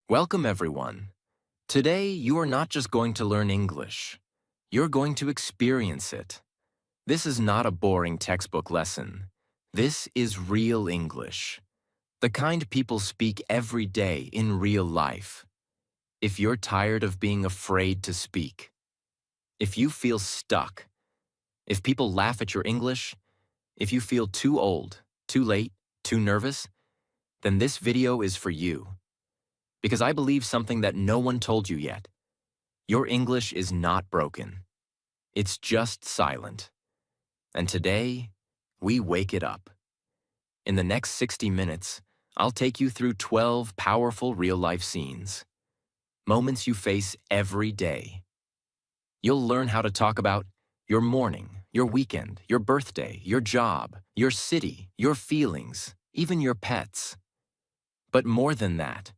Welcome, everyone. Today, you are not just going to learn English. You're going to experience it. This is not a boring textbook lesson. This is real English. The kind people speak every day in real life. If you're tired of being afraid to speak, if you feel stuck, if people laugh at your English, if you feel too old, too late, too nervous, then this video is for you. Because I believe something that no one told you yet. Your English is not broken. It's just silent. And today, we wake it up. In the next 60 minutes, I'll take you through 12 powerful real-life scenes. Moments you face every day. You'll learn how to talk about your morning, your weekend, your birthday, your job, your city, your feelings, even your pets. But more than that,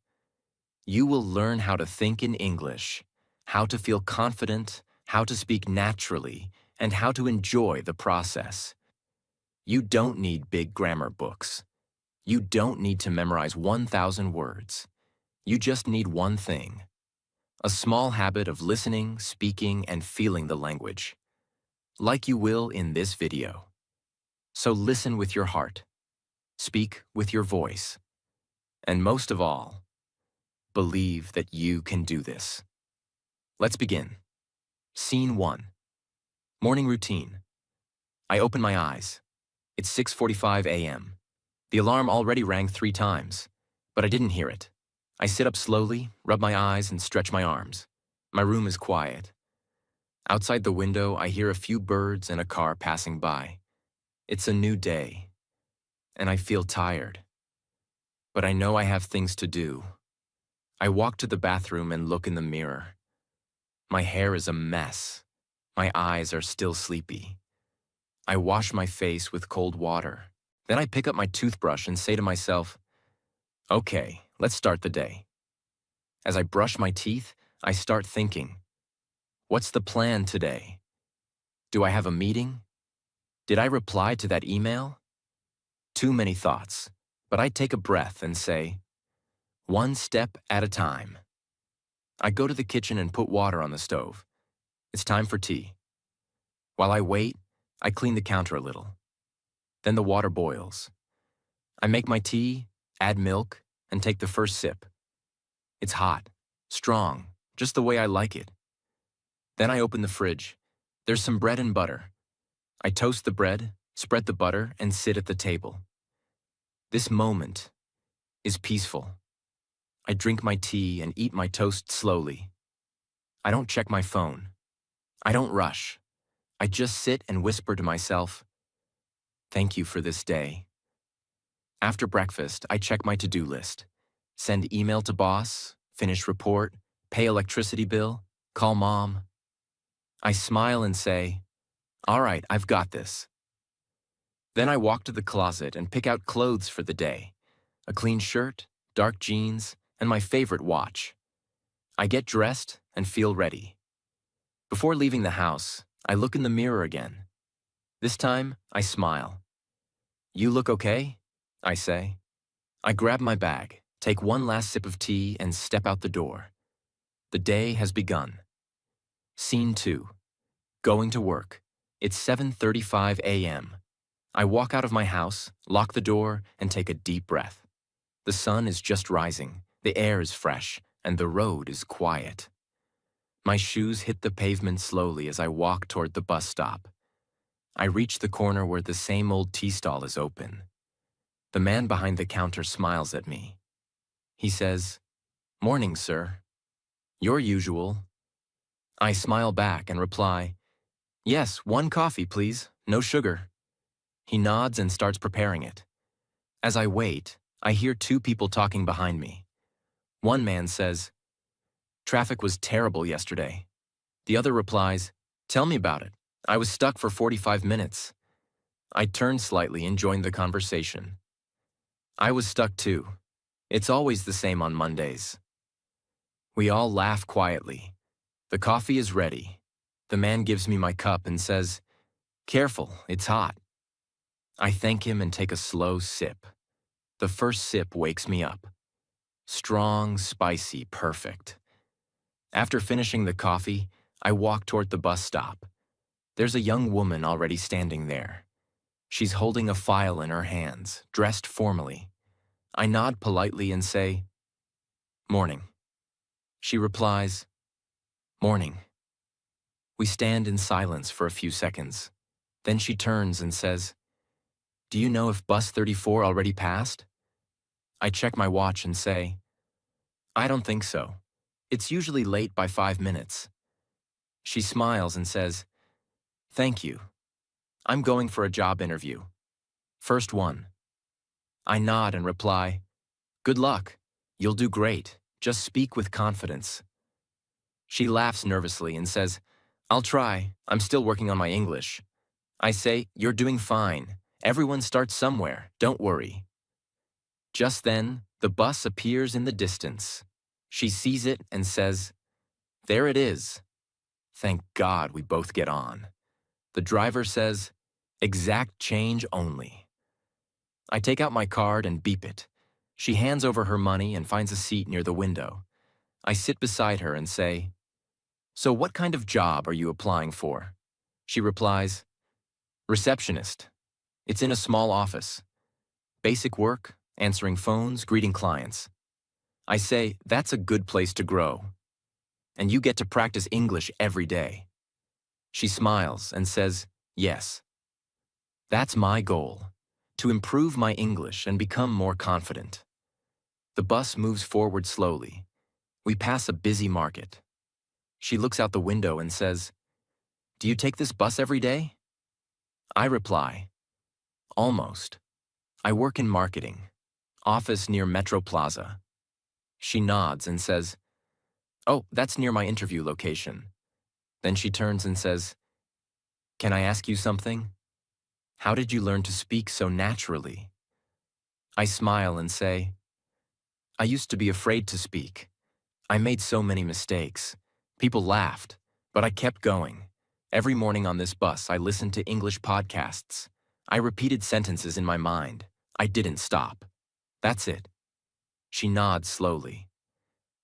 you will learn how to think in English, how to feel confident, how to speak naturally, and how to enjoy the process. You don't need big grammar books. You don't need to memorize 1,000 words. You just need one thing: a small habit of listening, speaking, and feeling the language, like you will in this video. So listen with your heart, speak with your voice, and most of all, believe that you can do this. Let's begin. Scene 1. Morning routine. I open my eyes. It's 6:45 a.m. The alarm already rang 3 times, but I didn't hear it. I sit up slowly, rub my eyes, and stretch my arms. My room is quiet. Outside the window, I hear a few birds and a car passing by. It's a new day, and I feel tired. But I know I have things to do. I walk to the bathroom and look in the mirror. My hair is a mess. My eyes are still sleepy. I wash my face with cold water. Then I pick up my toothbrush and say to myself, okay, let's start the day. As I brush my teeth, I start thinking, what's the plan today? Do I have a meeting? Did I reply to that email? Too many thoughts, but I take a breath and say, one step at a time. I go to the kitchen and put water on the stove. It's time for tea. While I wait, I clean the counter a little. Then the water boils. I make my tea, add milk, and take the first sip. It's hot, strong, just the way I like it. Then I open the fridge. There's some bread and butter. I toast the bread, spread the butter, and sit at the table. This moment is peaceful. I drink my tea and eat my toast slowly. I don't check my phone. I don't rush. I just sit and whisper to myself, thank you for this day. After breakfast, I check my to-do list. Send email to boss, finish report, pay electricity bill, call mom. I smile and say, all right, I've got this. Then I walk to the closet and pick out clothes for the day. A clean shirt, dark jeans, and my favorite watch. I get dressed and feel ready. Before leaving the house, I look in the mirror again. This time, I smile. You look okay? I say. I grab my bag, take one last sip of tea, and step out the door. The day has begun. Scene 2. Going to work. It's 7:35 a.m. I walk out of my house, lock the door, and take a deep breath. The sun is just rising, the air is fresh, and the road is quiet. My shoes hit the pavement slowly as I walk toward the bus stop. I reach the corner where the same old tea stall is open. The man behind the counter smiles at me. He says, morning, sir. Your usual. I smile back and reply, yes, 1 coffee, please, no sugar. He nods and starts preparing it. As I wait, I hear 2 people talking behind me. One man says, traffic was terrible yesterday. The other replies, tell me about it. I was stuck for 45 minutes. I turned slightly and joined the conversation. I was stuck too. It's always the same on Mondays. We all laugh quietly. The coffee is ready. The man gives me my cup and says, careful, it's hot. I thank him and take a slow sip. The first sip wakes me up. Strong, spicy, perfect. After finishing the coffee, I walk toward the bus stop. There's a young woman already standing there. She's holding a file in her hands, dressed formally. I nod politely and say, "Morning." She replies, "Morning." We stand in silence for a few seconds. Then she turns and says, "Do you know if bus 34 already passed?" I check my watch and say, "I don't think so. It's usually late by 5 minutes." She smiles and says, "Thank you. I'm going for a job interview. First one." I nod and reply, "Good luck. You'll do great. Just speak with confidence." She laughs nervously and says, "I'll try. I'm still working on my English." I say, "You're doing fine. Everyone starts somewhere. Don't worry." Just then, the bus appears in the distance. She sees it and says, "There it is." Thank God we both get on. The driver says, "Exact change only." I take out my card and beep it. She hands over her money and finds a seat near the window. I sit beside her and say, "So what kind of job are you applying for?" She replies, "Receptionist. It's in a small office. Basic work, answering phones, greeting clients." I say, "That's a good place to grow. And you get to practice English every day." She smiles and says, "Yes. That's my goal, to improve my English and become more confident." The bus moves forward slowly. We pass a busy market. She looks out the window and says, "Do you take this bus every day?" I reply, "Almost. I work in marketing. Office near Metro Plaza." She nods and says, "Oh, that's near my interview location." Then she turns and says, "Can I ask you something? How did you learn to speak so naturally?" I smile and say, "I used to be afraid to speak. I made so many mistakes. People laughed, but I kept going. Every morning on this bus, I listened to English podcasts. I repeated sentences in my mind. I didn't stop. That's it." She nods slowly.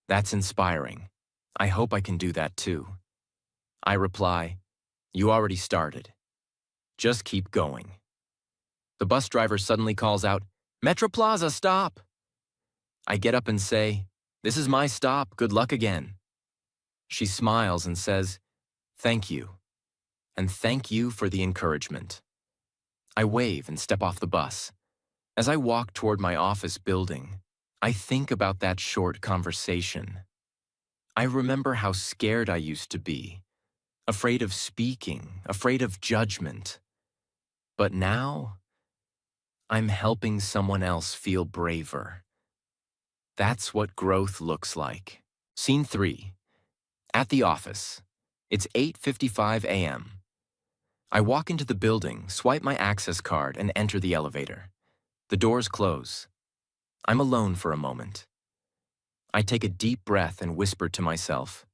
"That's inspiring. I hope I can do that too." I reply, "You already started. Just keep going." The bus driver suddenly calls out, "Metro Plaza, stop!" I get up and say, "This is my stop. Good luck again." She smiles and says, "Thank you. And thank you for the encouragement." I wave and step off the bus. As I walk toward my office building, I think about that short conversation. I remember how scared I used to be, afraid of speaking, afraid of judgment. But now, I'm helping someone else feel braver. That's what growth looks like. Scene 3. At the office. It's 8:55 a.m. I walk into the building, swipe my access card, and enter the elevator. The doors close. I'm alone for a moment. I take a deep breath and whisper to myself,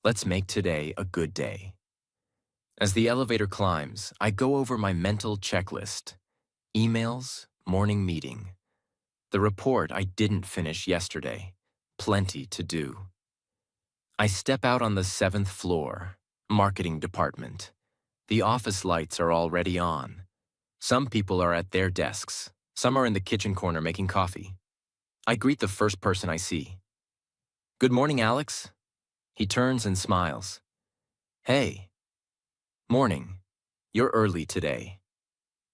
"Let's make today a good day." As the elevator climbs, I go over my mental checklist. Emails, morning meeting. The report I didn't finish yesterday. Plenty to do. I step out on the 7th floor, marketing department. The office lights are already on. Some people are at their desks. Some are in the kitchen corner making coffee. I greet the first person I see. "Good morning, Alex." He turns and smiles. "Hey." "Morning. You're early today."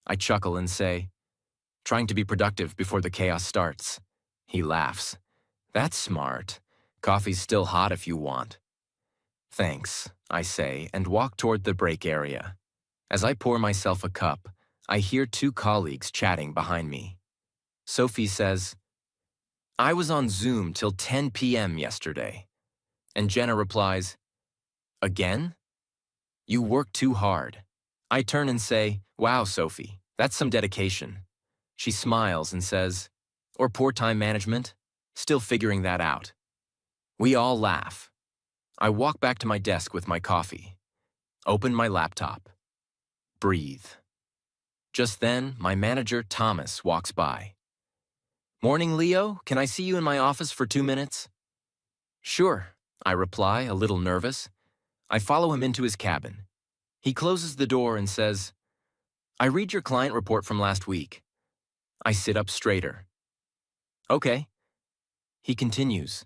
I chuckle and say, "Trying to be productive before the chaos starts." He laughs. "That's smart. Coffee's still hot if you want." "Thanks," I say, and walk toward the break area. As I pour myself a cup, I hear two colleagues chatting behind me. Sophie says, "I was on Zoom till 10 p.m. yesterday." And Jenna replies, "Again? You work too hard." I turn and say, "Wow, Sophie, that's some dedication." She smiles and says, "Or poor time management? Still figuring that out." We all laugh. I walk back to my desk with my coffee. Open my laptop. Breathe. Just then, my manager, Thomas, walks by. Morning, Leo. Can I see you in my office for 2 minutes? Sure, I reply, a little nervous. I follow him into his cabin. He closes the door and says, I read your client report from last week. I sit up straighter. Okay. He continues,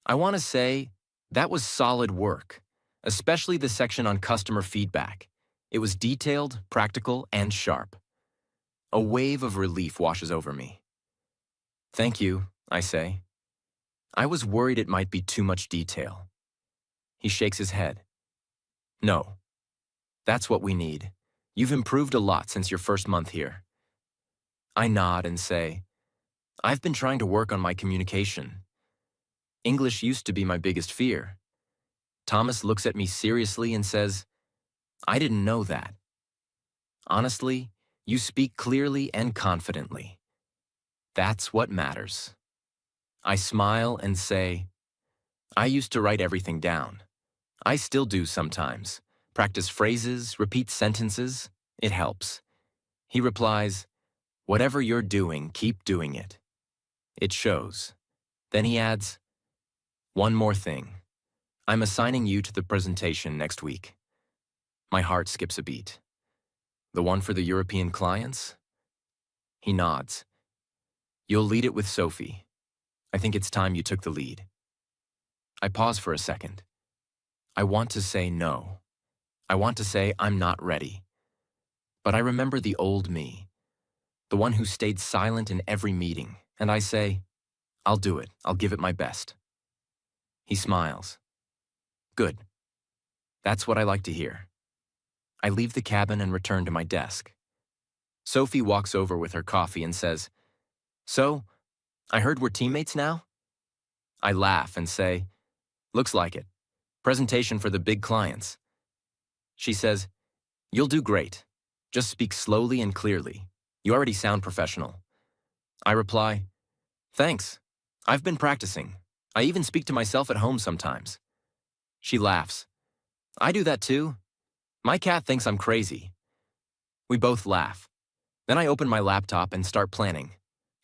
I want to say that was solid work, especially the section on customer feedback. It was detailed, practical, and sharp. A wave of relief washes over me. Thank you, I say. I was worried it might be too much detail. He shakes his head. No. That's what we need. You've improved a lot since your first month here. I nod and say, I've been trying to work on my communication. English used to be my biggest fear. Thomas looks at me seriously and says, I didn't know that. Honestly, you speak clearly and confidently. That's what matters. I smile and say, I used to write everything down. I still do sometimes. Practice phrases, repeat sentences. It helps. He replies, whatever you're doing, keep doing it. It shows. Then he adds, one more thing. I'm assigning you to the presentation next week. My heart skips a beat. The one for the European clients? He nods. You'll lead it with Sophie. I think it's time you took the lead. I pause for a second. I want to say no. I want to say I'm not ready. But I remember the old me, the one who stayed silent in every meeting, and I say, I'll do it. I'll give it my best. He smiles. Good. That's what I like to hear. I leave the cabin and return to my desk. Sophie walks over with her coffee and says, So, I heard we're teammates now? I laugh and say, looks like it. Presentation for the big clients. She says, you'll do great. Just speak slowly and clearly. You already sound professional. I reply, thanks. I've been practicing. I even speak to myself at home sometimes. She laughs. I do that too. My cat thinks I'm crazy. We both laugh. Then I open my laptop and start planning.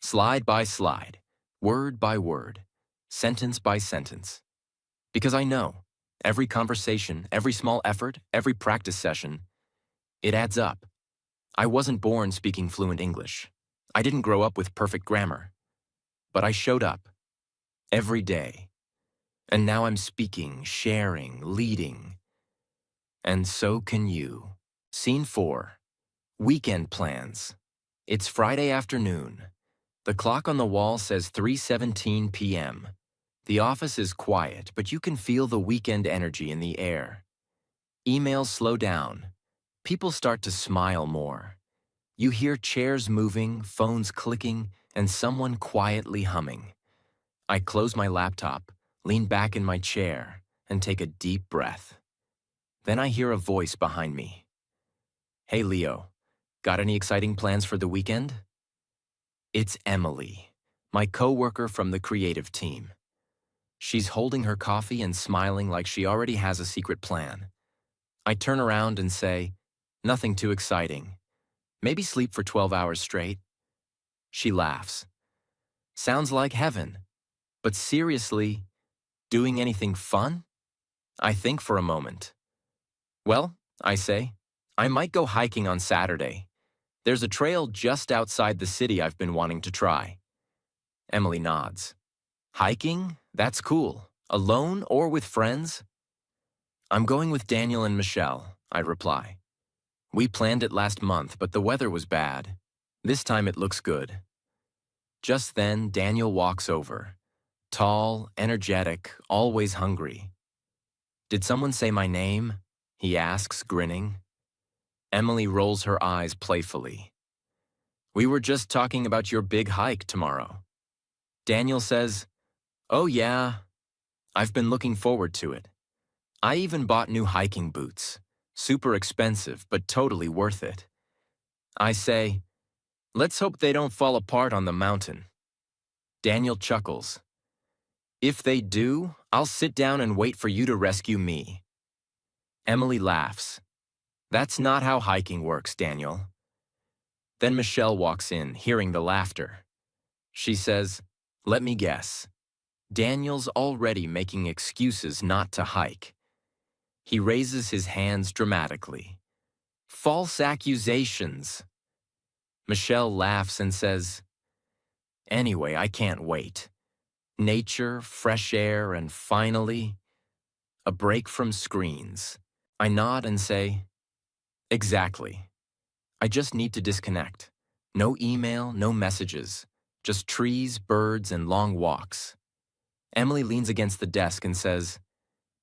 Slide by slide, word by word, sentence by sentence. Because I know, every conversation, every small effort, every practice session, it adds up. I wasn't born speaking fluent English. I didn't grow up with perfect grammar. But I showed up. Every day. And now I'm speaking, sharing, leading. And so can you. Scene 4. Weekend plans. It's Friday afternoon. The clock on the wall says 3:17 p.m. The office is quiet, but you can feel the weekend energy in the air. Emails slow down. People start to smile more. You hear chairs moving, phones clicking, and someone quietly humming. I close my laptop, lean back in my chair, and take a deep breath. Then I hear a voice behind me. Hey, Leo, got any exciting plans for the weekend? It's Emily, my coworker from the creative team. She's holding her coffee and smiling like she already has a secret plan. I turn around and say, nothing too exciting. Maybe sleep for 12 hours straight. She laughs. Sounds like heaven. But seriously, doing anything fun? I think for a moment. Well, I say, I might go hiking on Saturday. There's a trail just outside the city I've been wanting to try. Emily nods. Hiking? That's cool. Alone or with friends? I'm going with Daniel and Michelle, I reply. We planned it last month, but the weather was bad. This time it looks good. Just then, Daniel walks over. Tall, energetic, always hungry. Did someone say my name? He asks, grinning. Emily rolls her eyes playfully. We were just talking about your big hike tomorrow. Daniel says, oh yeah, I've been looking forward to it. I even bought new hiking boots. Super expensive, but totally worth it. I say, let's hope they don't fall apart on the mountain. Daniel chuckles. If they do, I'll sit down and wait for you to rescue me. Emily laughs. That's not how hiking works, Daniel. Then Michelle walks in, hearing the laughter. She says, let me guess. Daniel's already making excuses not to hike. He raises his hands dramatically. False accusations. Michelle laughs and says, anyway, I can't wait. Nature, fresh air, and finally, a break from screens. I nod and say, exactly. I just need to disconnect. No email, no messages. Just trees, birds, and long walks. Emily leans against the desk and says,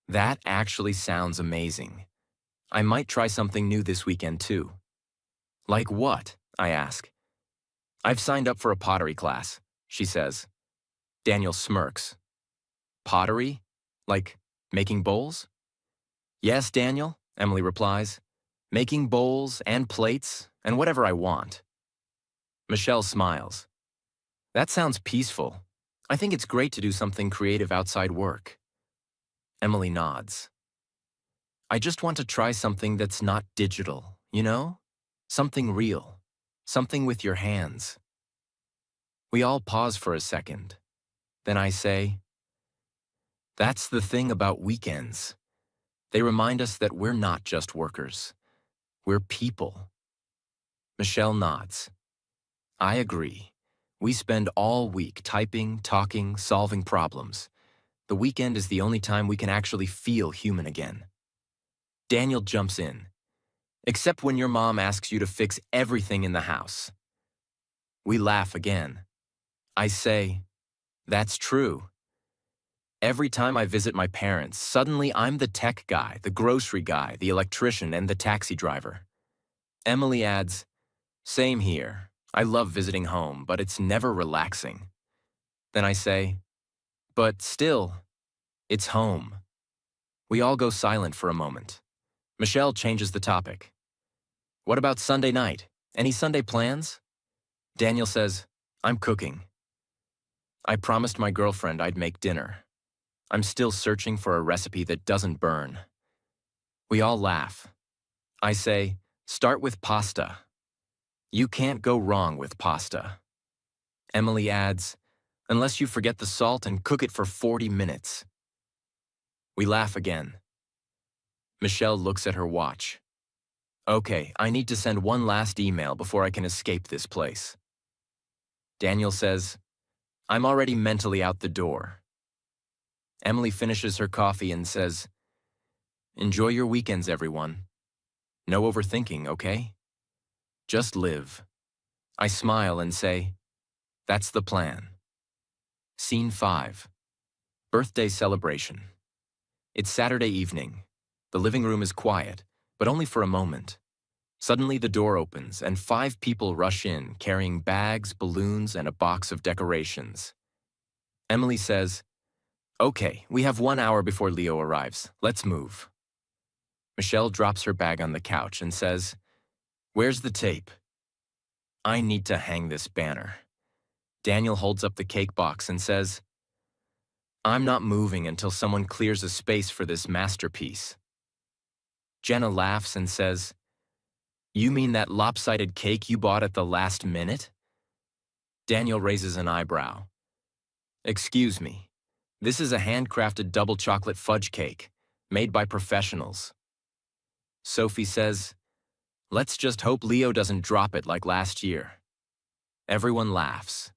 that actually sounds amazing. I might try something new this weekend too. Like what? I ask. I've signed up for a pottery class, she says. Daniel smirks. Pottery? Like making bowls? Yes, Daniel, Emily replies. Making bowls and plates and whatever I want. Michelle smiles. That sounds peaceful. I think it's great to do something creative outside work. Emily nods. I just want to try something that's not digital, you know? Something real. Something with your hands. We all pause for a second. Then I say, that's the thing about weekends. They remind us that we're not just workers. We're people. Michelle nods. I agree. We spend all week typing, talking, solving problems. The weekend is the only time we can actually feel human again. Daniel jumps in. Except when your mom asks you to fix everything in the house. We laugh again. I say, that's true. Every time I visit my parents, suddenly I'm the tech guy, the grocery guy, the electrician, and the taxi driver. Emily adds, same here. I love visiting home, but it's never relaxing. Then I say, but still, it's home. We all go silent for a moment. Michelle changes the topic. What about Sunday night? Any Sunday plans? Daniel says, I'm cooking. I promised my girlfriend I'd make dinner. I'm still searching for a recipe that doesn't burn. We all laugh. I say, start with pasta. You can't go wrong with pasta. Emily adds, unless you forget the salt and cook it for 40 minutes. We laugh again. Michelle looks at her watch. Okay, I need to send one last email before I can escape this place. Daniel says, I'm already mentally out the door. Emily finishes her coffee and says, enjoy your weekends, everyone. No overthinking, okay? Just live. I smile and say, that's the plan. Scene 5. Birthday celebration. It's Saturday evening. The living room is quiet, but only for a moment. Suddenly the door opens and 5 people rush in carrying bags, balloons, and a box of decorations. Emily says, okay, we have 1 hour before Leo arrives. Let's move. Michelle drops her bag on the couch and says, where's the tape? I need to hang this banner. Daniel holds up the cake box and says, I'm not moving until someone clears a space for this masterpiece. Jenna laughs and says, you mean that lopsided cake you bought at the last minute? Daniel raises an eyebrow. Excuse me, this is a handcrafted double chocolate fudge cake, made by professionals. Sophie says, let's just hope Leo doesn't drop it like last year. Everyone laughs.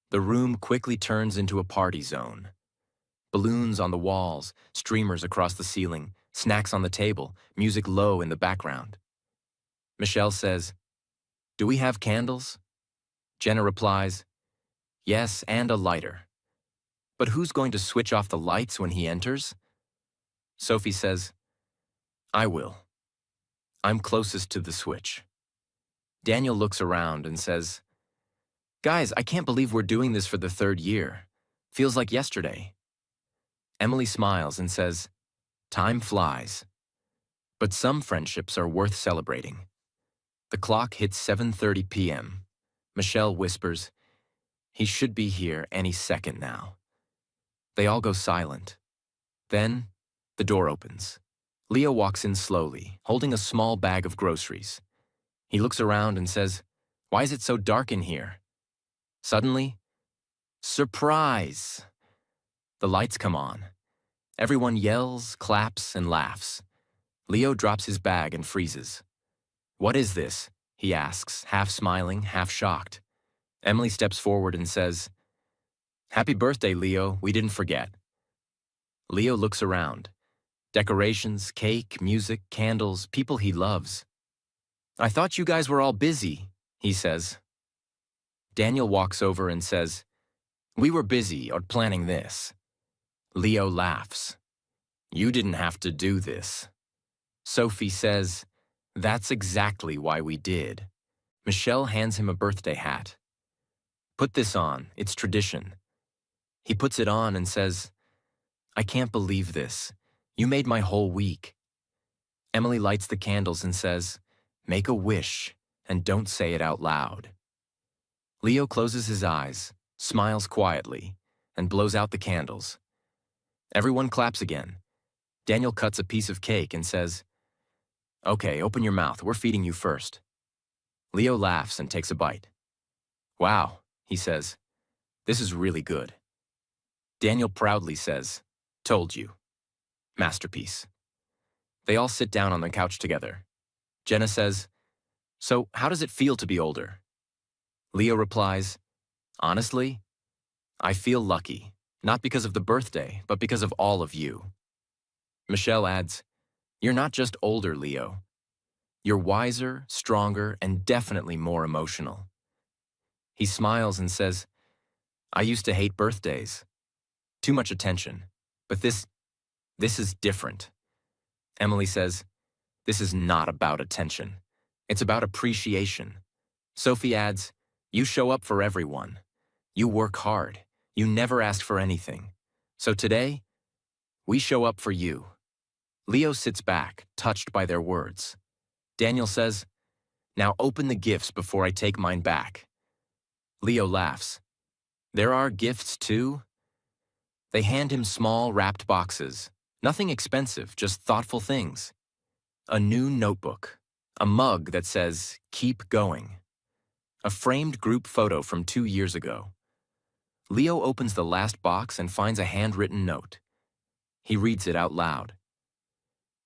The room quickly turns into a party zone. Balloons on the walls, streamers across the ceiling, snacks on the table, music low in the background. Michelle says, do we have candles? Jenna replies, yes, and a lighter. But who's going to switch off the lights when he enters? Sophie says, I will. I'm closest to the switch. Daniel looks around and says, guys, I can't believe we're doing this for the 3rd year. Feels like yesterday. Emily smiles and says, time flies. But some friendships are worth celebrating. The clock hits 7:30 p.m. Michelle whispers, he should be here any second now. They all go silent. Then, the door opens. Leo walks in slowly, holding a small bag of groceries. He looks around and says, why is it so dark in here? Suddenly, Surprise! The lights come on. Everyone yells, claps, and laughs. Leo drops his bag and freezes. "What is this?" he asks, half smiling, half shocked. Emily steps forward and says, "Happy birthday, Leo. We didn't forget." Leo looks around. Decorations, cake, music, candles, people he loves. "I thought you guys were all busy," he says. Daniel walks over and says, "We were busy or planning this." Leo laughs. "You didn't have to do this." Sophie says, "That's exactly why we did." Michelle hands him a birthday hat. "Put this on, it's tradition." He puts it on and says, "I can't believe this. You made my whole week." Emily lights the candles and says, "Make a wish, and don't say it out loud." Leo closes his eyes, smiles quietly, and blows out the candles. Everyone claps again. Daniel cuts a piece of cake and says, "Okay, open your mouth, we're feeding you first." Leo laughs and takes a bite. "Wow," he says, "this is really good." Daniel proudly says, "Told you." Masterpiece. They all sit down on the couch together. Jenna says, "So, how does it feel to be older?" Leo replies, "Honestly, I feel lucky, not because of the birthday, but because of all of you." Michelle adds, "You're not just older, Leo. You're wiser, stronger, and definitely more emotional." He smiles and says, "I used to hate birthdays. Too much attention. But this is different." Emily says, "This is not about attention. It's about appreciation." Sophie adds, "You show up for everyone. You work hard. You never ask for anything. So today, we show up for you." Leo sits back, touched by their words. Daniel says, "Now open the gifts before I take mine back." Leo laughs. "There are gifts too?" They hand him small, wrapped boxes. Nothing expensive, just thoughtful things. A new notebook. A mug that says, "Keep going." A framed group photo from 2 years ago. Leo opens the last box and finds a handwritten note. He reads it out loud.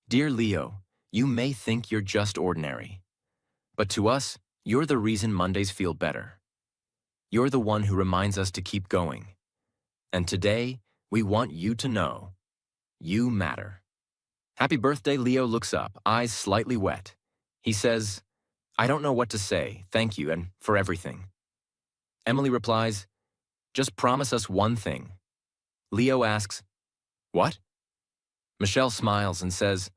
"Dear Leo, you may think you're just ordinary. But to us, you're the reason Mondays feel better. You're the one who reminds us to keep going. And today, we want you to know, you matter." Happy birthday, Leo looks up, eyes slightly wet. He says, "I don't know what to say, thank you, and for everything." Emily replies, "Just promise us one thing." Leo asks, "What?" Michelle smiles and says,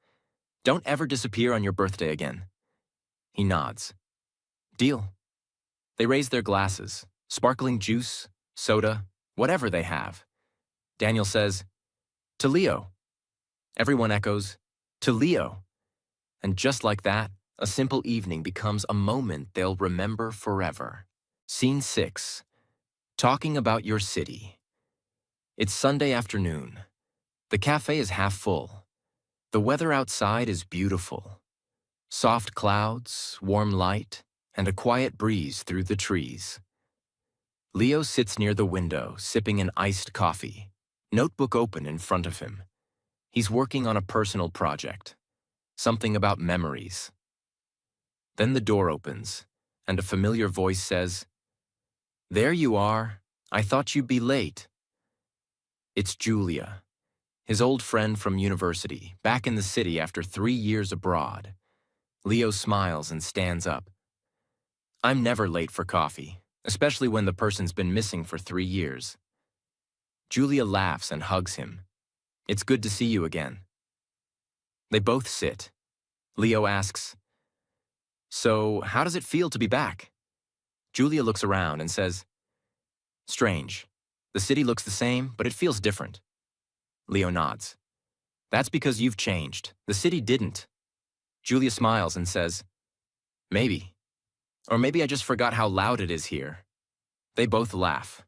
"Don't ever disappear on your birthday again." He nods. "Deal." They raise their glasses, sparkling juice, soda, whatever they have. Daniel says, "To Leo." Everyone echoes, "To Leo." And just like that, a simple evening becomes a moment they'll remember forever. Scene 6. Talking about your city. It's Sunday afternoon. The cafe is half full. The weather outside is beautiful. Soft clouds, warm light, and a quiet breeze through the trees. Leo sits near the window, sipping an iced coffee, notebook open in front of him. He's working on a personal project, something about memories. Then the door opens, and a familiar voice says, "There you are. I thought you'd be late." It's Julia, his old friend from university, back in the city after 3 years abroad. Leo smiles and stands up. "I'm never late for coffee, especially when the person's been missing for 3 years." Julia laughs and hugs him. "It's good to see you again." They both sit. Leo asks, "So, how does it feel to be back?" Julia looks around and says, "Strange. The city looks the same, but it feels different." Leo nods. "That's because you've changed. The city didn't." Julia smiles and says, "Maybe. Or maybe I just forgot how loud it is here." They both laugh.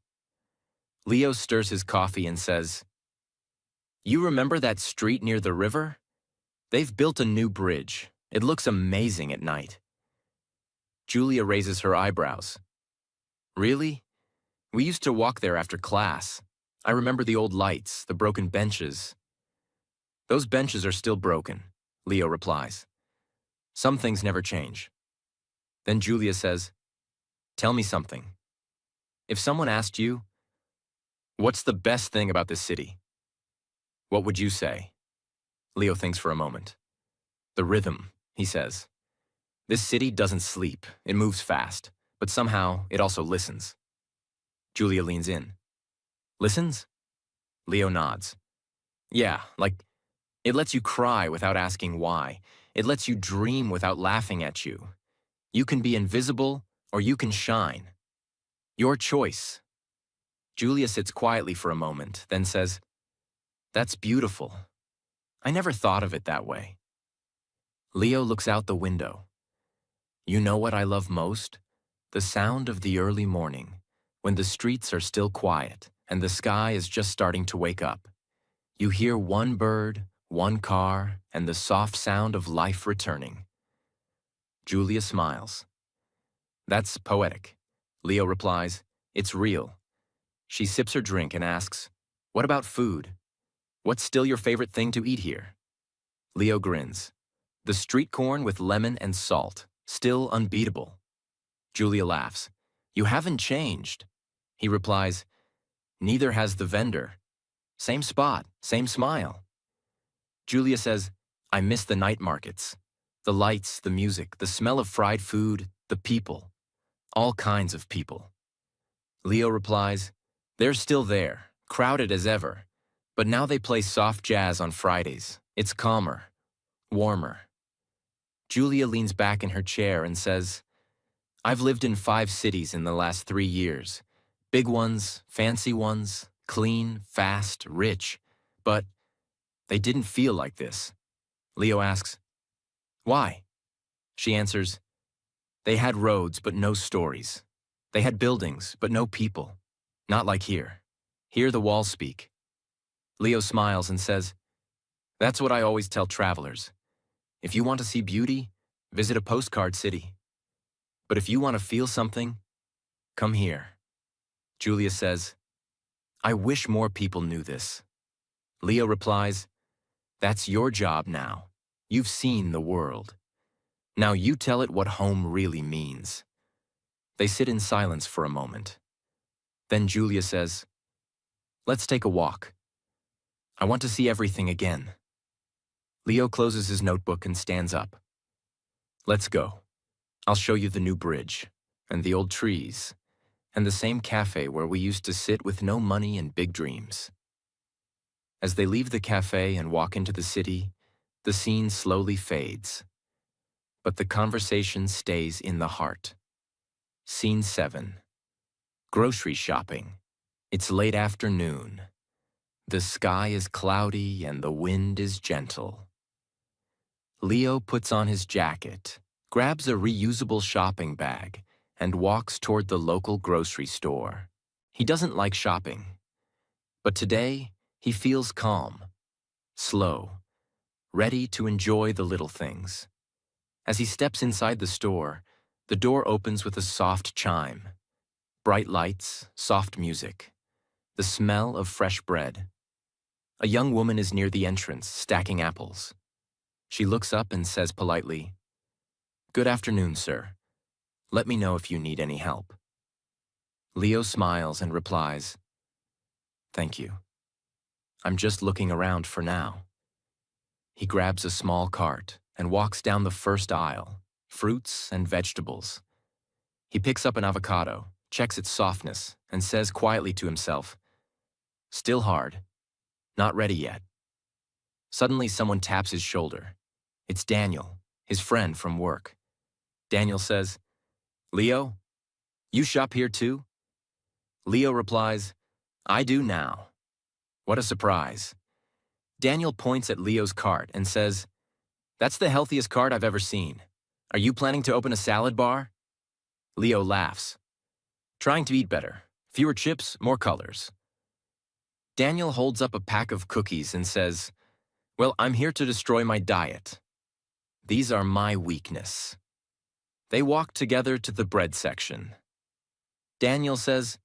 Leo stirs his coffee and says, "You remember that street near the river? They've built a new bridge. It looks amazing at night." Julia raises her eyebrows. "Really? We used to walk there after class. I remember the old lights, the broken benches. Those benches are still broken, Leo replies. Some things never change. Then Julia says, tell me something. If someone asked you, what's the best thing about this city? What would you say? Leo thinks for a moment. The rhythm, he says. This city doesn't sleep, it moves fast, but somehow it also listens. Julia leans in. Listens? Leo nods. Yeah, like, it lets you cry without asking why. It lets you dream without laughing at you. You can be invisible or you can shine. Your choice. Julia sits quietly for a moment, then says, that's beautiful. I never thought of it that way. Leo looks out the window. You know what I love most? The sound of the early morning, when the streets are still quiet and the sky is just starting to wake up. You hear one bird, one car, and the soft sound of life returning. Julia smiles. That's poetic. Leo replies, it's real. She sips her drink and asks, what about food? What's still your favorite thing to eat here? Leo grins. The street corn with lemon and salt, still unbeatable. Julia laughs. You haven't changed. He replies, neither has the vendor. Same spot, same smile. Julia says, I miss the night markets. The lights, the music, the smell of fried food, the people. All kinds of people. Leo replies, they're still there, crowded as ever. But now they play soft jazz on Fridays. It's calmer, warmer. Julia leans back in her chair and says, I've lived in 5 cities in the last 3 years. Big ones, fancy ones, clean, fast, rich. But they didn't feel like this. Leo asks, why? She answers, they had roads but no stories. They had buildings but no people. Not like here. Here the walls speak. Leo smiles and says, that's what I always tell travelers. If you want to see beauty, visit a postcard city. But if you want to feel something, come here. Julia says, I wish more people knew this. Leo replies, that's your job now. You've seen the world. Now you tell it what home really means. They sit in silence for a moment. Then Julia says, let's take a walk. I want to see everything again. Leo closes his notebook and stands up. Let's go. I'll show you the new bridge, and the old trees, and the same cafe where we used to sit with no money and big dreams. As they leave the cafe and walk into the city, the scene slowly fades. But the conversation stays in the heart. Scene 7. Grocery shopping. It's late afternoon. The sky is cloudy and the wind is gentle. Leo puts on his jacket, grabs a reusable shopping bag, and walks toward the local grocery store. He doesn't like shopping. But today, he feels calm, slow, ready to enjoy the little things. As he steps inside the store, the door opens with a soft chime. Bright lights, soft music, the smell of fresh bread. A young woman is near the entrance, stacking apples. She looks up and says politely, "Good afternoon, sir. Let me know if you need any help." Leo smiles and replies, "Thank you. I'm just looking around for now." He grabs a small cart and walks down the first aisle, fruits and vegetables. He picks up an avocado, checks its softness, and says quietly to himself, "Still hard. Not ready yet." Suddenly someone taps his shoulder. It's Daniel, his friend from work. Daniel says, "Leo, you shop here too?" Leo replies, "I do now." What a surprise. Daniel points at Leo's cart and says, "That's the healthiest cart I've ever seen. Are you planning to open a salad bar?" Leo laughs. "Trying to eat better. Fewer chips, more colors." Daniel holds up a pack of cookies and says, "Well, I'm here to destroy my diet. These are my weakness." They walk together to the bread section. Daniel says,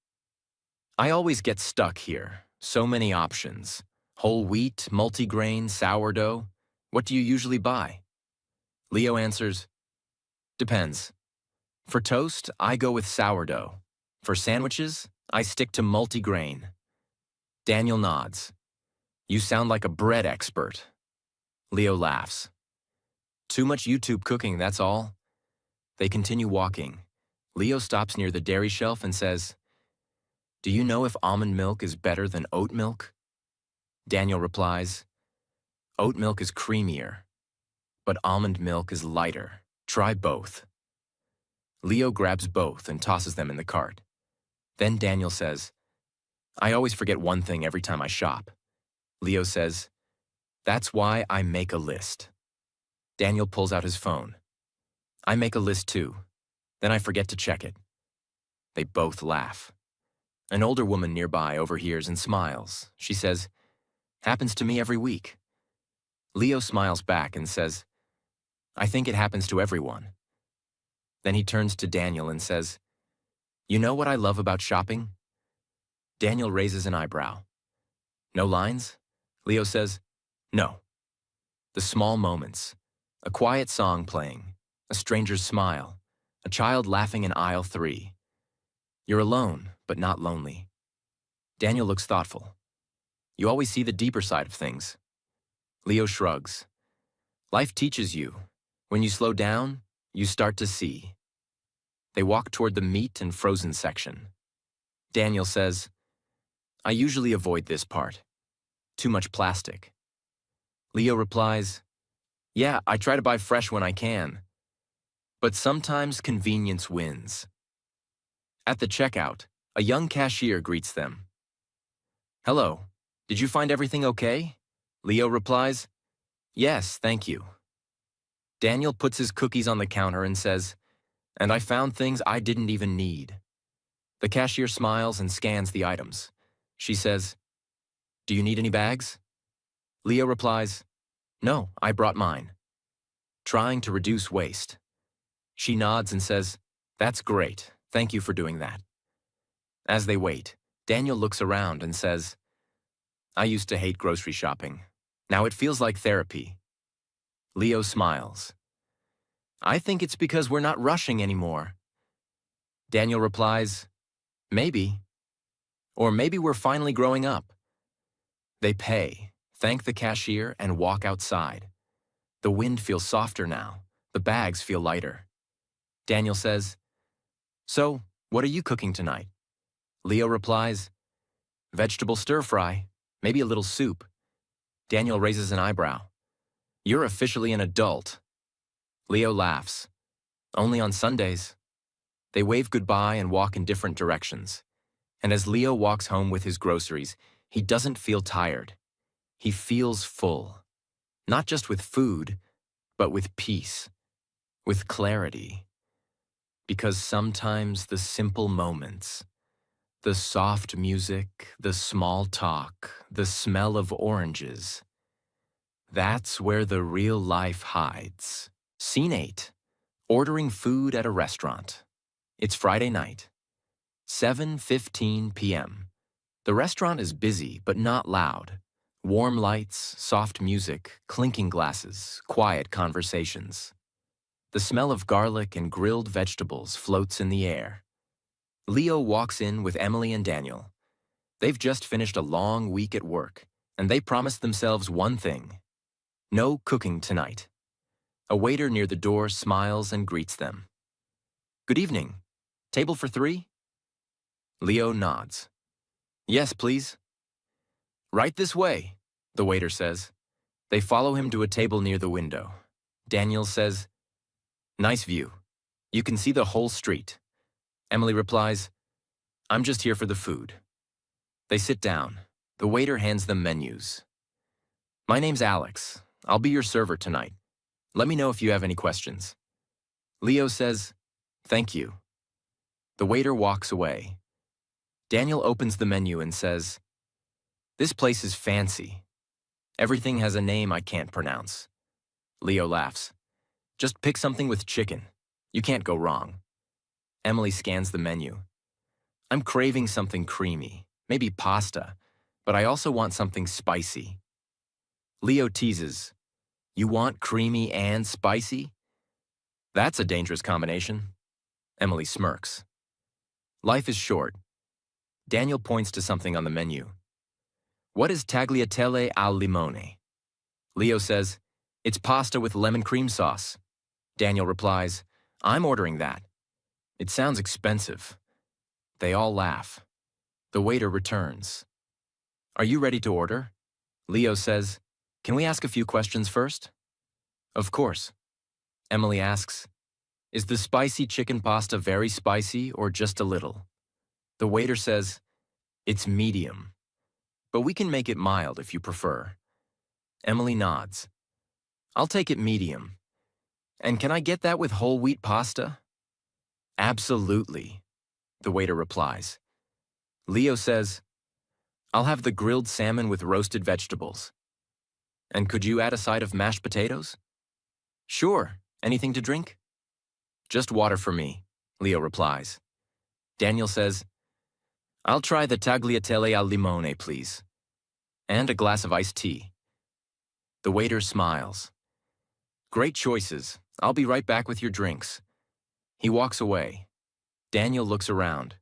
I always get stuck here. So many options. Whole wheat, multigrain, sourdough. What do you usually buy? Leo answers, depends. For toast, I go with sourdough. For sandwiches, I stick to multigrain. Daniel nods. You sound like a bread expert. Leo laughs. Too much YouTube cooking, that's all. They continue walking. Leo stops near the dairy shelf and says, do you know if almond milk is better than oat milk? Daniel replies, oat milk is creamier, but almond milk is lighter. Try both. Leo grabs both and tosses them in the cart. Then Daniel says, I always forget one thing every time I shop. Leo says, that's why I make a list. Daniel pulls out his phone. I make a list too. Then I forget to check it. They both laugh. An older woman nearby overhears and smiles. She says, happens to me every week. Leo smiles back and says, I think it happens to everyone. Then he turns to Daniel and says, you know what I love about shopping? Daniel raises an eyebrow. No lines? Leo says, no. The small moments. A quiet song playing. A stranger's smile. A child laughing in aisle 3. You're alone, but not lonely. Daniel looks thoughtful. You always see the deeper side of things. Leo shrugs. Life teaches you. When you slow down, you start to see. They walk toward the meat and frozen section. Daniel says, I usually avoid this part. Too much plastic. Leo replies, yeah, I try to buy fresh when I can. But sometimes convenience wins. At the checkout, a young cashier greets them. Hello, did you find everything okay? Leo replies, yes, thank you. Daniel puts his cookies on the counter and says, and I found things I didn't even need. The cashier smiles and scans the items. She says, do you need any bags? Leo replies, no, I brought mine. Trying to reduce waste. She nods and says, that's great. Thank you for doing that. As they wait, Daniel looks around and says, I used to hate grocery shopping. Now it feels like therapy. Leo smiles. I think it's because we're not rushing anymore. Daniel replies, maybe. Or maybe we're finally growing up. They pay, thank the cashier, and walk outside. The wind feels softer now. The bags feel lighter. Daniel says, so, what are you cooking tonight? Leo replies, vegetable stir-fry, maybe a little soup. Daniel raises an eyebrow. You're officially an adult. Leo laughs. Only on Sundays. They wave goodbye and walk in different directions. And as Leo walks home with his groceries, he doesn't feel tired. He feels full. Not just with food, but with peace, with clarity. Because sometimes the simple moments, the soft music, the small talk, the smell of oranges, that's where the real life hides. Scene 8. Ordering food at a restaurant. It's Friday night. 7:15 p.m. The restaurant is busy, but not loud. Warm lights, soft music, clinking glasses, quiet conversations. The smell of garlic and grilled vegetables floats in the air. Leo walks in with Emily and Daniel. They've just finished a long week at work, and they promised themselves one thing. No cooking tonight. A waiter near the door smiles and greets them. Good evening. Table for 3? Leo nods. Yes, please. Right this way, the waiter says. They follow him to a table near the window. Daniel says, nice view. You can see the whole street. Emily replies, I'm just here for the food. They sit down. The waiter hands them menus. My name's Alex. I'll be your server tonight. Let me know if you have any questions. Leo says, thank you. The waiter walks away. Daniel opens the menu and says, this place is fancy. Everything has a name I can't pronounce. Leo laughs. Just pick something with chicken. You can't go wrong. Emily scans the menu. I'm craving something creamy, maybe pasta, but I also want something spicy. Leo teases, you want creamy and spicy? That's a dangerous combination. Emily smirks. Life is short. Daniel points to something on the menu. What is tagliatelle al limone? Leo says, it's pasta with lemon cream sauce. Daniel replies, I'm ordering that. It sounds expensive. They all laugh. The waiter returns. Are you ready to order? Leo says, can we ask a few questions first? Of course. Emily asks, is the spicy chicken pasta very spicy or just a little? The waiter says, it's medium, but we can make it mild if you prefer. Emily nods. I'll take it medium. And can I get that with whole wheat pasta? Absolutely, the waiter replies. Leo says, I'll have the grilled salmon with roasted vegetables. And could you add a side of mashed potatoes? Sure. Anything to drink? Just water for me, Leo replies. Daniel says, I'll try the tagliatelle al limone, please. And a glass of iced tea. The waiter smiles. Great choices. I'll be right back with your drinks. He walks away. Daniel looks around.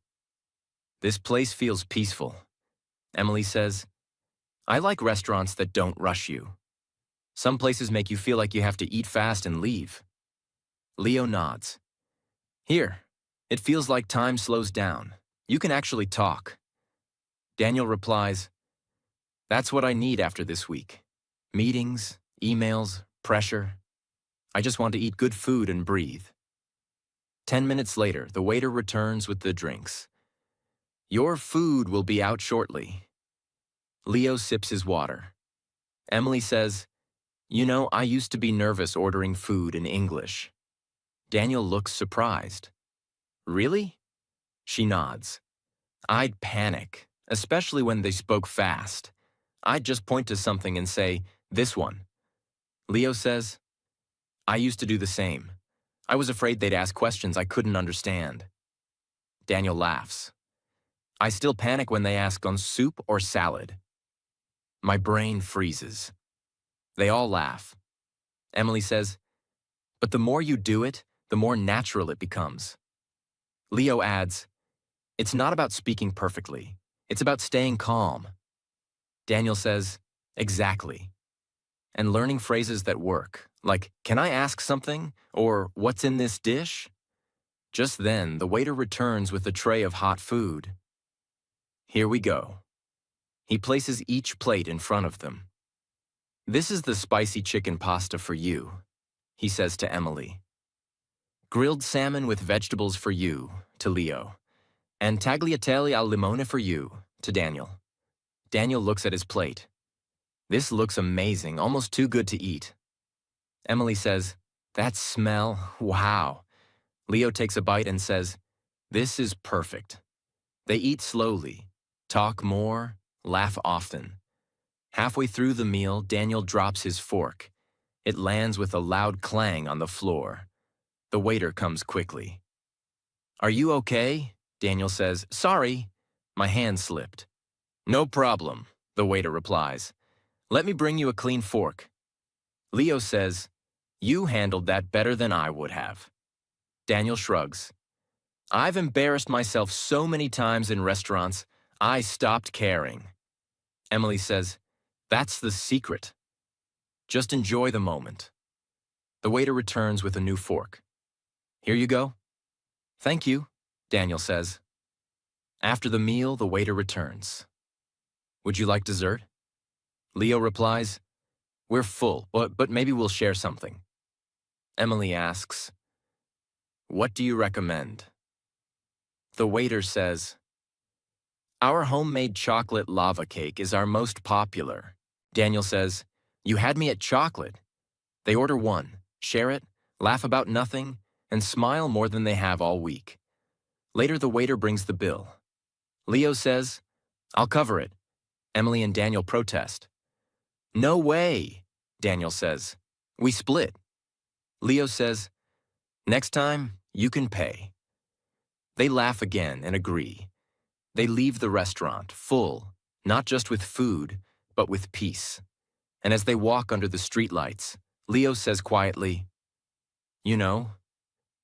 This place feels peaceful. Emily says, I like restaurants that don't rush you. Some places make you feel like you have to eat fast and leave. Leo nods. Here, it feels like time slows down. You can actually talk. Daniel replies, that's what I need after this week. Meetings, emails, pressure. I just want to eat good food and breathe. 10 minutes later, the waiter returns with the drinks. Your food will be out shortly. Leo sips his water. Emily says, you know, I used to be nervous ordering food in English. Daniel looks surprised. Really? She nods. I'd panic, especially when they spoke fast. I'd just point to something and say, this one. Leo says, I used to do the same. I was afraid they'd ask questions I couldn't understand. Daniel laughs. I still panic when they ask on soup or salad. My brain freezes. They all laugh. Emily says, but the more you do it, the more natural it becomes. Leo adds, it's not about speaking perfectly. It's about staying calm. Daniel says, exactly. And learning phrases that work, like, can I ask something? Or, what's in this dish? Just then, the waiter returns with a tray of hot food. Here we go. He places each plate in front of them. This is the spicy chicken pasta for you, he says to Emily. Grilled salmon with vegetables for you, to Leo. And tagliatelle al limone for you, to Daniel. Daniel looks at his plate. This looks amazing, almost too good to eat. Emily says, that smell, wow. Leo takes a bite and says, this is perfect. They eat slowly, talk more, laugh often. Halfway through the meal, Daniel drops his fork. It lands with a loud clang on the floor. The waiter comes quickly. Are you okay? Daniel says, sorry, my hand slipped. No problem, the waiter replies. Let me bring you a clean fork. Leo says, you handled that better than I would have. Daniel shrugs. I've embarrassed myself so many times in restaurants, I stopped caring. Emily says, that's the secret. Just enjoy the moment. The waiter returns with a new fork. Here you go. Thank you, Daniel says. After the meal, the waiter returns. Would you like dessert? Leo replies, we're full, but maybe we'll share something. Emily asks, what do you recommend? The waiter says, our homemade chocolate lava cake is our most popular. Daniel says, you had me at chocolate. They order one, share it, laugh about nothing, and smile more than they have all week. Later, the waiter brings the bill. Leo says, I'll cover it. Emily and Daniel protest. No way, Daniel says. We split. Leo says, next time, you can pay. They laugh again and agree. They leave the restaurant full, not just with food, but with peace. And as they walk under the streetlights, Leo says quietly, "You know,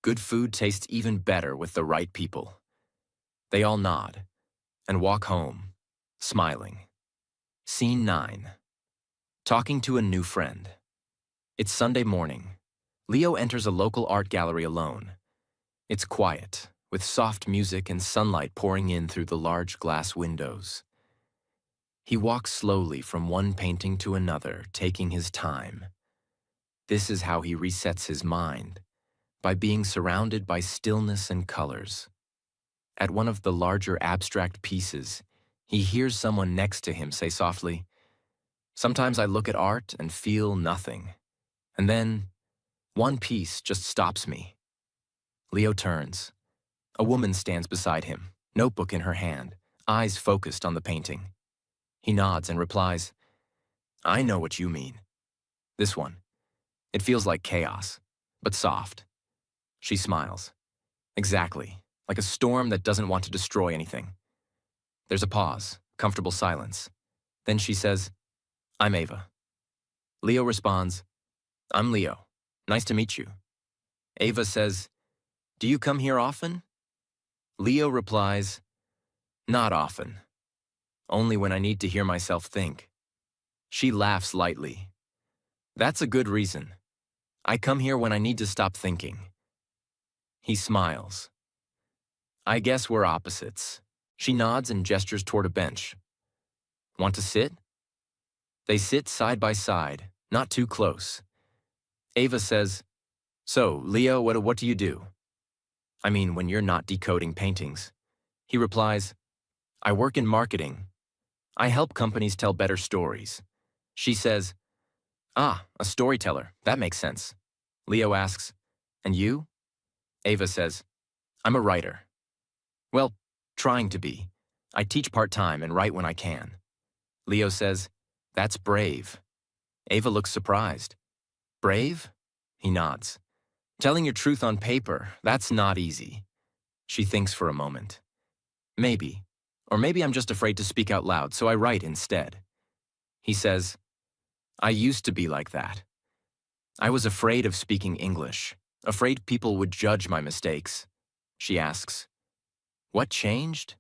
good food tastes even better with the right people." They all nod and walk home, smiling. Scene 9. Talking to a new friend. It's Sunday morning. Leo enters a local art gallery alone. It's quiet, with soft music and sunlight pouring in through the large glass windows. He walks slowly from one painting to another, taking his time. This is how he resets his mind, by being surrounded by stillness and colors. At one of the larger abstract pieces, he hears someone next to him say softly, "Sometimes I look at art and feel nothing. And then, one piece just stops me." Leo turns. A woman stands beside him, notebook in her hand, eyes focused on the painting. He nods and replies, "I know what you mean. This one. It feels like chaos, but soft." She smiles. "Exactly, like a storm that doesn't want to destroy anything." There's a pause, comfortable silence. Then she says, "I'm Ava." Leo responds, "I'm Leo. Nice to meet you." Ava says, "Do you come here often?" Leo replies, "Not often. Only when I need to hear myself think." She laughs lightly. "That's a good reason. I come here when I need to stop thinking." He smiles. "I guess we're opposites." She nods and gestures toward a bench. "Want to sit?" They sit side by side, not too close. Ava says, "So, Leo, what do you do?" "I mean, when you're not decoding paintings." He replies, "I work in marketing. I help companies tell better stories." She says, "Ah, a storyteller. That makes sense." Leo asks, "And you?" Ava says, "I'm a writer." "Well, trying to be. I teach part-time and write when I can." Leo says, "That's brave." Ava looks surprised. "Brave?" He nods. "Telling your truth on paper, that's not easy." She thinks for a moment. "Maybe. Or maybe I'm just afraid to speak out loud, so I write instead." He says, "I used to be like that. I was afraid of speaking English, afraid people would judge my mistakes." She asks, "What changed?"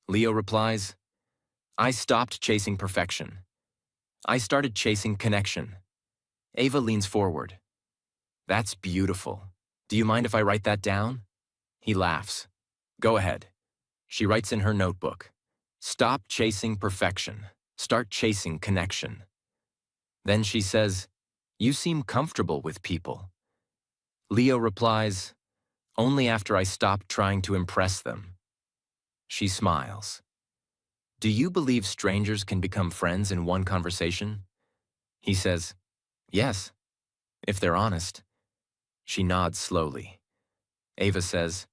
Leo replies, "I stopped chasing perfection. I started chasing connection." Ava leans forward. "That's beautiful. Do you mind if I write that down?" He laughs. "Go ahead." She writes in her notebook, "Stop chasing perfection. Start chasing connection." Then she says, "You seem comfortable with people." Leo replies, "Only after I stop trying to impress them." She smiles. "Do you believe strangers can become friends in one conversation?" He says, "Yes, if they're honest." She nods slowly. Ava says,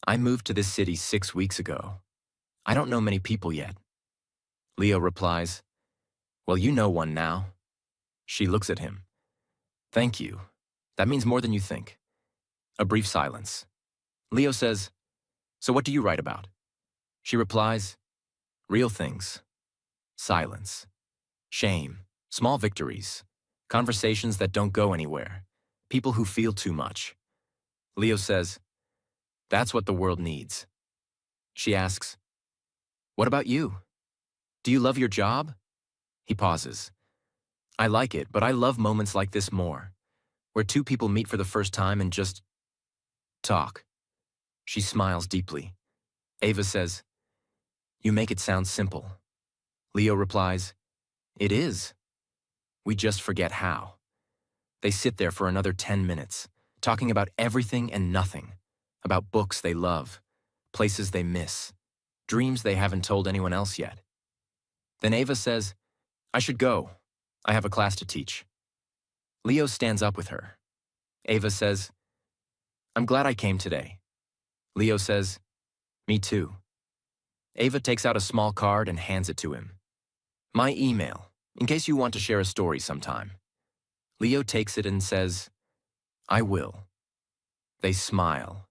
"I moved to this city 6 weeks ago. I don't know many people yet." Leo replies, "Well, you know one now." She looks at him. "Thank you. That means more than you think." A brief silence. Leo says, "So what do you write about?" She replies, "Real things." Silence. Shame. Small victories. Conversations that don't go anywhere. People who feel too much. Leo says, "That's what the world needs." She asks, "What about you? Do you love your job?" He pauses. "I like it, but I love moments like this more, where two people meet for the first time and just talk." She smiles deeply. Ava says, "You make it sound simple." Leo replies, "It is. We just forget how." They sit there for another 10 minutes, talking about everything and nothing, about books they love, places they miss, dreams they haven't told anyone else yet. Then Ava says, "I should go. I have a class to teach." Leo stands up with her. Ava says, "I'm glad I came today." Leo says, "Me too." Ava takes out a small card and hands it to him. "My email, in case you want to share a story sometime." Leo takes it and says, "I will." They smile,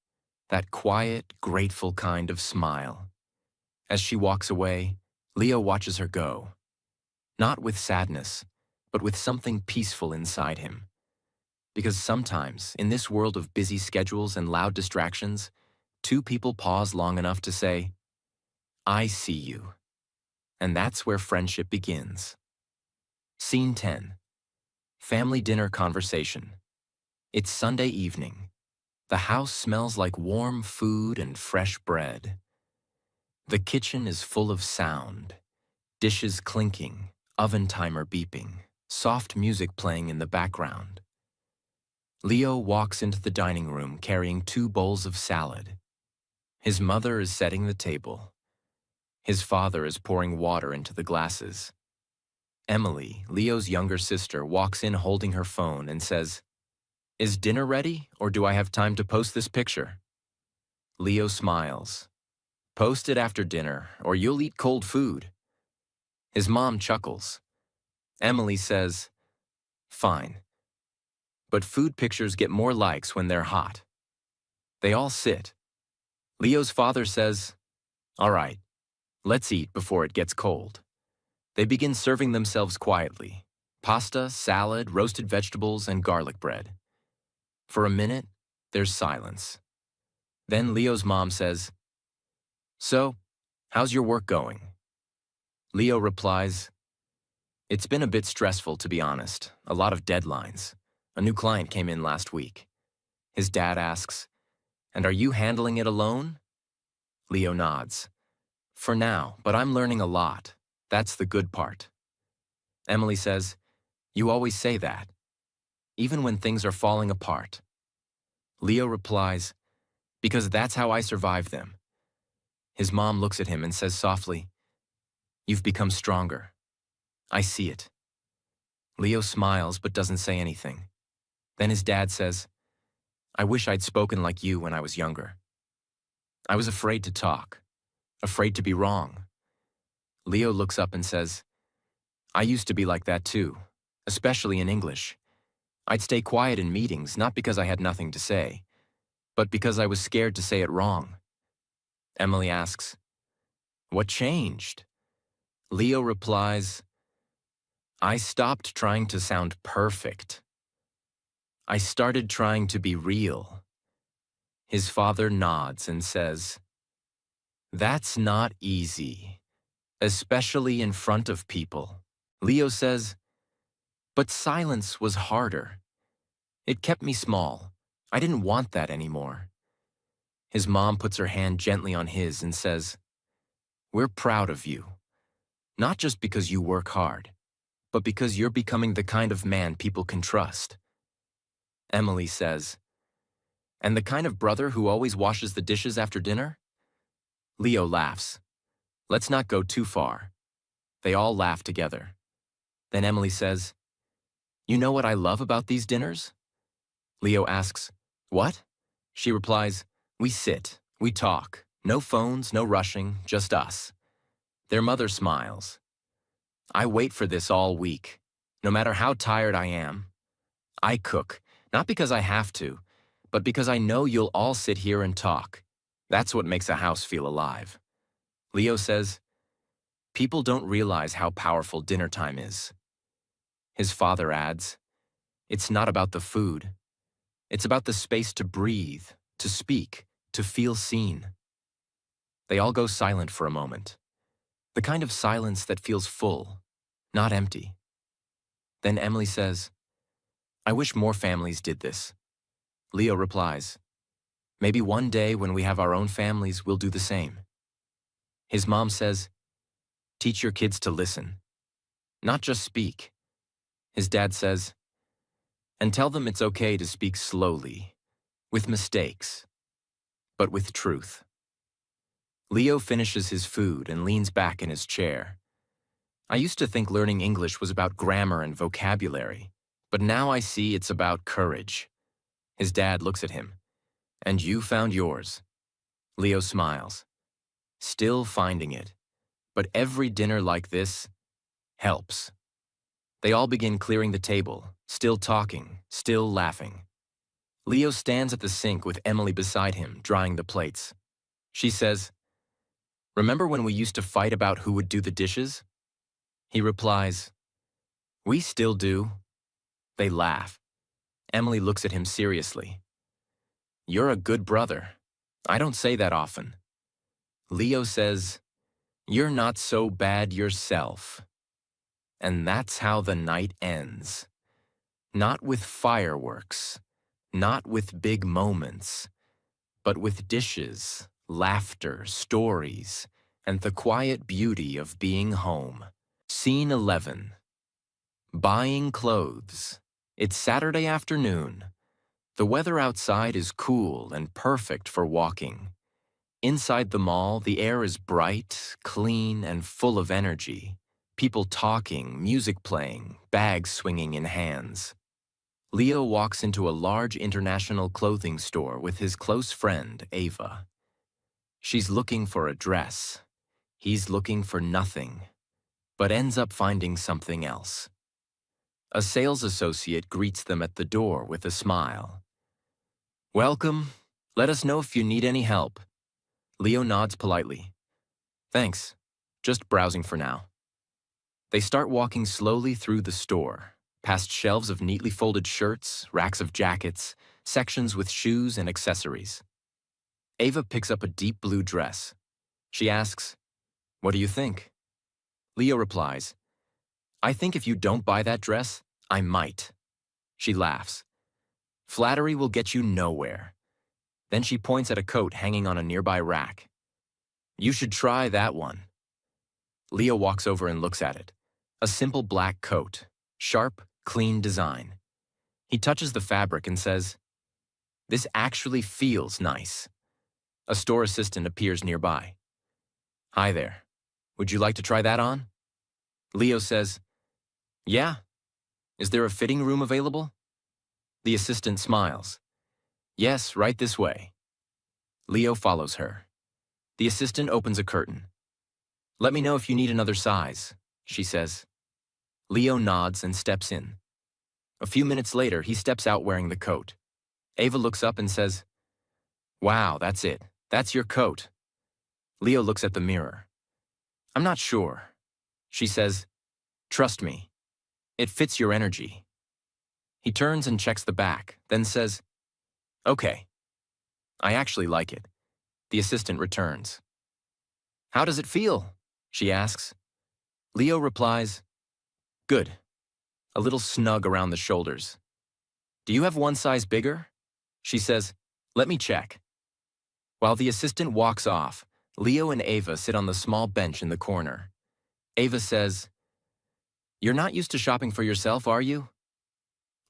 that quiet, grateful kind of smile. As she walks away, Leo watches her go, not with sadness, but with something peaceful inside him. Because sometimes, in this world of busy schedules and loud distractions, two people pause long enough to say, "I see you." And that's where friendship begins. Scene 10. Family dinner conversation. It's Sunday evening. The house smells like warm food and fresh bread. The kitchen is full of sound, dishes clinking, oven timer beeping, soft music playing in the background. Leo walks into the dining room carrying 2 bowls of salad. His mother is setting the table. His father is pouring water into the glasses. Emily, Leo's younger sister, walks in holding her phone and says, "Is dinner ready, or do I have time to post this picture?" Leo smiles. "Post it after dinner, or you'll eat cold food." His mom chuckles. Emily says, "Fine. But food pictures get more likes when they're hot." They all sit. Leo's father says, "All right, let's eat before it gets cold." They begin serving themselves quietly: pasta, salad, roasted vegetables, and garlic bread. For a minute, there's silence. Then Leo's mom says, "So, how's your work going?" Leo replies, "It's been a bit stressful, to be honest. A lot of deadlines. A new client came in last week." His dad asks, "And are you handling it alone?" Leo nods. "For now, but I'm learning a lot. That's the good part." Emily says, "You always say that, even when things are falling apart." Leo replies, "Because that's how I survive them." His mom looks at him and says softly, "You've become stronger. I see it." Leo smiles but doesn't say anything. Then his dad says, "I wish I'd spoken like you when I was younger. I was afraid to talk, afraid to be wrong." Leo looks up and says, "I used to be like that too, especially in English. I'd stay quiet in meetings, not because I had nothing to say, but because I was scared to say it wrong." Emily asks, "What changed?" Leo replies, "I stopped trying to sound perfect. I started trying to be real." His father nods and says, "That's not easy, especially in front of people." Leo says, "But silence was harder. It kept me small. I didn't want that anymore." His mom puts her hand gently on his and says, "We're proud of you, not just because you work hard, but because you're becoming the kind of man people can trust." Emily says, "And the kind of brother who always washes the dishes after dinner?" Leo laughs. "Let's not go too far." They all laugh together. Then Emily says, "You know what I love about these dinners?" Leo asks, "What?" She replies, "We sit, we talk. No phones, no rushing, just us." Their mother smiles. "I wait for this all week. No matter how tired I am. I cook, not because I have to, but because I know you'll all sit here and talk. That's what makes a house feel alive." Leo says, "People don't realize how powerful dinner time is." His father adds, "It's not about the food. It's about the space to breathe, to speak, to feel seen." They all go silent for a moment. The kind of silence that feels full, not empty. Then Emily says, "I wish more families did this." Leo replies, "Maybe one day when we have our own families, we'll do the same." His mom says, "Teach your kids to listen, not just speak." His dad says, "And tell them it's okay to speak slowly, with mistakes, but with truth." Leo finishes his food and leans back in his chair. "I used to think learning English was about grammar and vocabulary, but now I see it's about courage." His dad looks at him. "And you found yours." Leo smiles. "Still finding it. But every dinner like this helps." They all begin clearing the table, still talking, still laughing. Leo stands at the sink with Emily beside him, drying the plates. She says, Remember when we used to fight about who would do the dishes? He replies, we still do. They laugh. Emily looks at him seriously. You're a good brother. I don't say that often. Leo says, you're not so bad yourself. And that's how the night ends. Not with fireworks, not with big moments, but with dishes, laughter, stories, and the quiet beauty of being home. Scene 11. Buying clothes. It's Saturday afternoon. The weather outside is cool and perfect for walking. Inside the mall, the air is bright, clean, and full of energy. People talking, music playing, bags swinging in hands. Leo walks into a large international clothing store with his close friend, Ava. She's looking for a dress. He's looking for nothing, but ends up finding something else. A sales associate greets them at the door with a smile. Welcome. Let us know if you need any help. Leo nods politely. Thanks. Just browsing for now. They start walking slowly through the store, past shelves of neatly folded shirts, racks of jackets, sections with shoes and accessories. Ava picks up a deep blue dress. She asks, what do you think? Leo replies, I think if you don't buy that dress, I might. She laughs. Flattery will get you nowhere. Then she points at a coat hanging on a nearby rack. You should try that one. Leo walks over and looks at it. A simple black coat, sharp, clean design. He touches the fabric and says, this actually feels nice. A store assistant appears nearby. Hi there. Would you like to try that on? Leo says, yeah. Is there a fitting room available? The assistant smiles. Yes, right this way. Leo follows her. The assistant opens a curtain. Let me know if you need another size, she says. Leo nods and steps in. A few minutes later, he steps out wearing the coat. Ava looks up and says, wow, that's it. That's your coat. Leo looks at the mirror. I'm not sure. She says, trust me. It fits your energy. He turns and checks the back, then says, okay. I actually like it. The assistant returns. How does it feel? She asks. Leo replies, good. A little snug around the shoulders. Do you have one size bigger? She says, let me check. While the assistant walks off, Leo and Ava sit on the small bench in the corner. Ava says, you're not used to shopping for yourself, are you?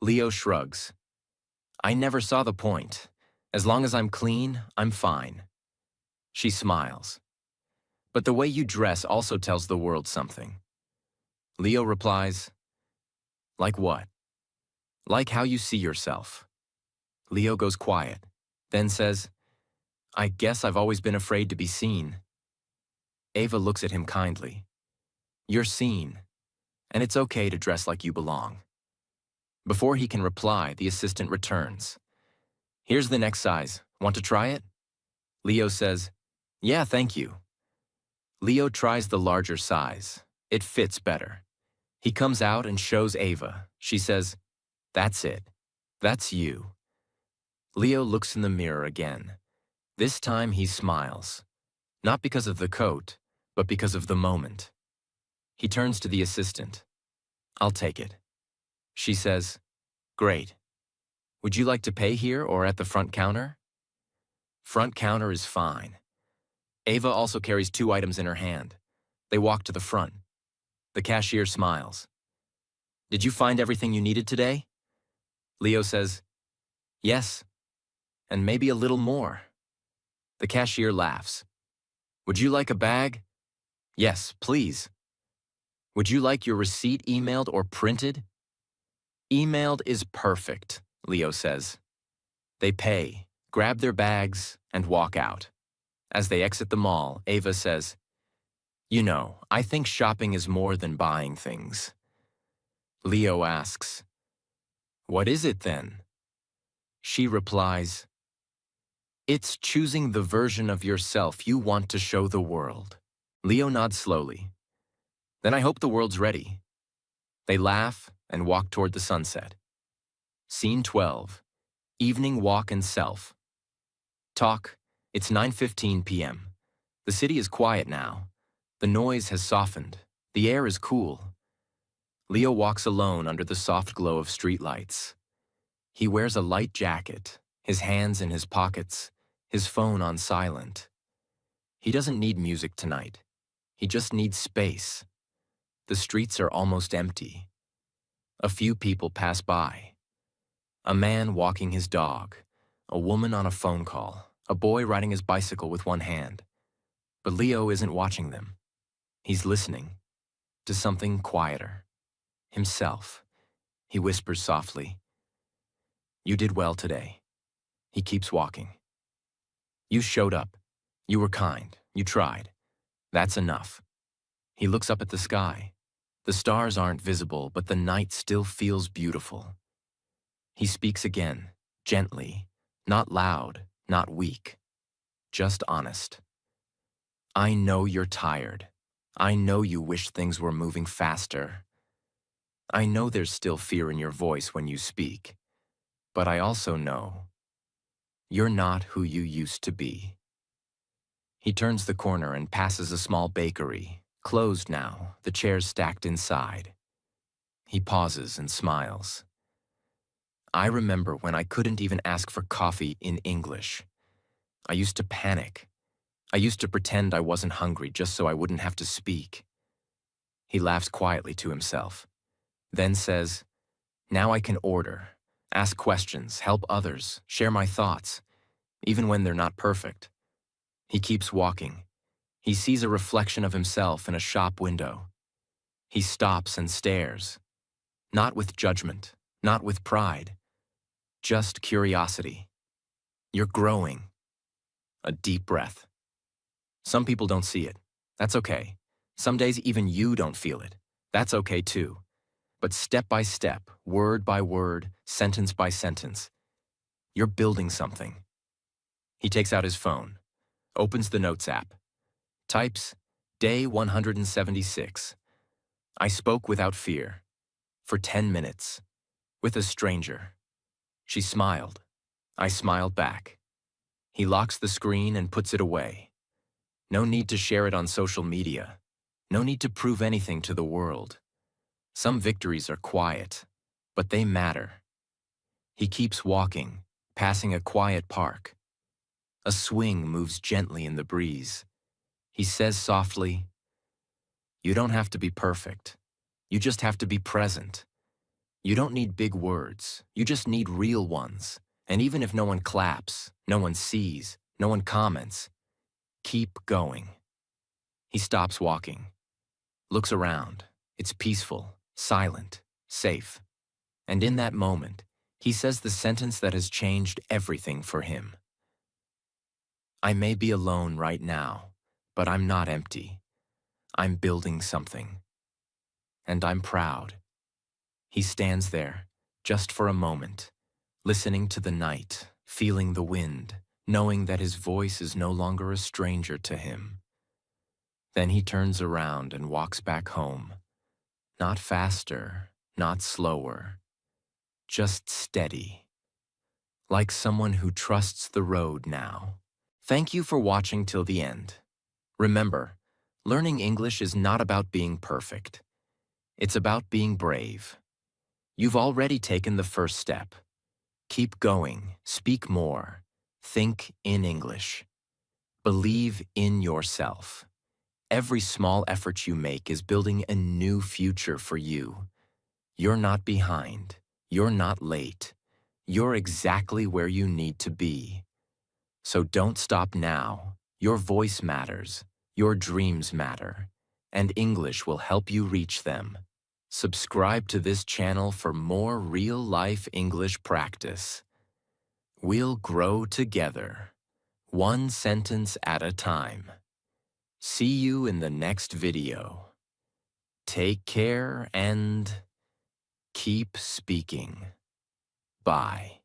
Leo shrugs. I never saw the point. As long as I'm clean, I'm fine. She smiles. But the way you dress also tells the world something. Leo replies, like what? Like how you see yourself. Leo goes quiet, then says, I guess I've always been afraid to be seen. Ava looks at him kindly. You're seen, and it's okay to dress like you belong. Before he can reply, the assistant returns. Here's the next size. Want to try it? Leo says, yeah, thank you. Leo tries the larger size. It fits better. He comes out and shows Ava. She says, that's it. That's you. Leo looks in the mirror again. This time he smiles. Not because of the coat, but because of the moment. He turns to the assistant. I'll take it. She says, great. Would you like to pay here or at the front counter? Front counter is fine. Ava also carries 2 items in her hand. They walk to the front. The cashier smiles. Did you find everything you needed today? Leo says, yes, and maybe a little more. The cashier laughs. Would you like a bag? Yes, please. Would you like your receipt emailed or printed? Emailed is perfect, Leo says. They pay, grab their bags, and walk out. As they exit the mall, Ava says, you know, I think shopping is more than buying things. Leo asks, what is it then? She replies, It's choosing the version of yourself you want to show the world. Leo nods slowly. Then I hope the world's ready. They laugh and walk toward the sunset. Scene 12. Evening walk and self. Talk. It's 9:15 p.m. The city is quiet now. The noise has softened. The air is cool. Leo walks alone under the soft glow of streetlights. He wears a light jacket, his hands in his pockets, his phone on silent. He doesn't need music tonight. He just needs space. The streets are almost empty. A few people pass by. A man walking his dog, a woman on a phone call, a boy riding his bicycle with one hand. But Leo isn't watching them. He's listening to something quieter. Himself. He whispers softly, "You did well today." He keeps walking. "You showed up. You were kind. You tried. That's enough." He looks up at the sky. The stars aren't visible, but the night still feels beautiful. He speaks again, gently, not loud, not weak, just honest. "I know you're tired. I know you wish things were moving faster. I know there's still fear in your voice when you speak, but I also know you're not who you used to be." He turns the corner and passes a small bakery, closed now, the chairs stacked inside. He pauses and smiles. "I remember when I couldn't even ask for coffee in English. I used to panic. I used to pretend I wasn't hungry just so I wouldn't have to speak." He laughs quietly to himself, then says, "Now I can order, ask questions, help others, share my thoughts, even when they're not perfect." He keeps walking. He sees a reflection of himself in a shop window. He stops and stares, not with judgment, not with pride, just curiosity. "You're growing." A deep breath. Some people don't see it. That's okay. Some days even you don't feel it. That's okay too. But step by step, word by word, sentence by sentence, you're building something. He takes out his phone, opens the Notes app, types, "Day 176. I spoke without fear. For 10 minutes. With a stranger. She smiled. I smiled back." He locks the screen and puts it away. No need to share it on social media. No need to prove anything to the world. Some victories are quiet, but they matter. He keeps walking, passing a quiet park. A swing moves gently in the breeze. He says softly, "You don't have to be perfect. You just have to be present. You don't need big words. You just need real ones. And even if no one claps, no one sees, no one comments, keep going." He stops walking, looks around. It's peaceful, silent, safe. And in that moment, he says the sentence that has changed everything for him. "I may be alone right now, but I'm not empty. I'm building something. And I'm proud." He stands there, just for a moment, listening to the night, feeling the wind, knowing that his voice is no longer a stranger to him. Then he turns around and walks back home. Not faster, not slower, just steady. Like someone who trusts the road now. Thank you for watching till the end. Remember, learning English is not about being perfect. It's about being brave. You've already taken the first step. Keep going, speak more, think in English. Believe in yourself. Every small effort you make is building a new future for you. You're not behind. You're not late. You're exactly where you need to be. So don't stop now. Your voice matters. Your dreams matter. And English will help you reach them. Subscribe to this channel for more real-life English practice. We'll grow together, one sentence at a time. See you in the next video. Take care and keep speaking. Bye.